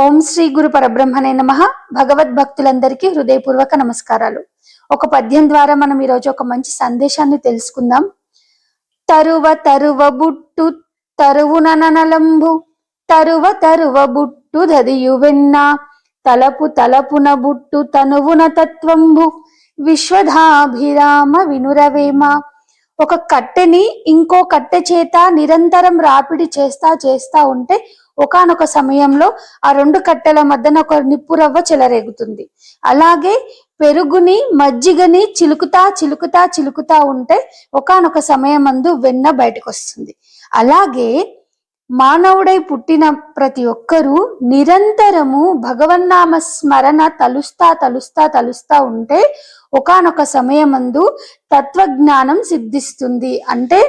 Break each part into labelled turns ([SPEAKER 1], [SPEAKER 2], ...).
[SPEAKER 1] ఓం శ్రీ గురు పరబ్రహ్మణే నమః. భగవద్భక్తులందరికీ హృదయపూర్వక నమస్కారాలు. ఒక పద్యం ద్వారా మనం ఈరోజు ఒక మంచి సందేశాన్ని తెలుసుకుందాం. తరువ తరువ బుట్టు తరువున ననలంబు, తరువ తరువ బుట్టు దదియు వెన్న, తలపు తలపున బుట్టు తనువున తత్వంబు, విశ్వధాభిరామ వినురవేమ. ఒక కట్టెని ఇంకో కట్టె చేత నిరంతరం రాపిడి చేస్తా ఉంటే ఒకానొక సమయంలో ఆ రెండు కట్టెల మధ్యన ఒక నిప్పురవ్వ చెలరేగుతుంది. అలాగే పెరుగుని మజ్జిగని చిలుకుతా ఉంటే ఒకానొక సమయమందు వెన్న బయటకు వస్తుంది. అలాగే మానవుడై పుట్టిన ప్రతి ఒక్కరూ నిరంతరము భగవన్నామ స్మరణ తలుస్తా ఉంటే ఒకానొక సమయమందు తత్వజ్ఞానం సిద్ధిస్తుంది. అంటే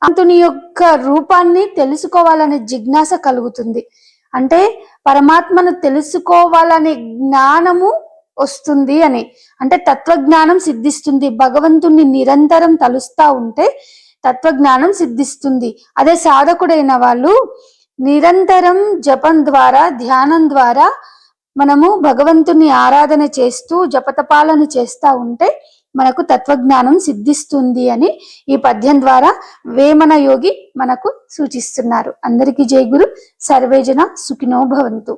[SPEAKER 1] అంతుని యొక్క రూపాన్ని తెలుసుకోవాలనే జిజ్ఞాస కలుగుతుంది. అంటే పరమాత్మను తెలుసుకోవాలనే జ్ఞానము వస్తుంది అని, అంటే తత్వజ్ఞానం సిద్ధిస్తుంది. భగవంతుణ్ణి నిరంతరం తలుస్తా ఉంటే తత్వజ్ఞానం సిద్ధిస్తుంది. అదే సాధకుడైన వాళ్ళు నిరంతరం జపం ద్వారా ధ్యానం ద్వారా మనము భగవంతుని ఆరాధన చేస్తూ జపతపాలను చేస్తా ఉంటే మనకు తత్వజ్ఞానం సిద్ధిస్తుంది అని ఈ పద్యం ద్వారా వేమన యోగి మనకు సూచిస్తున్నారు. అందరికీ జై గురు. సర్వేజన సుఖినో భవంతు.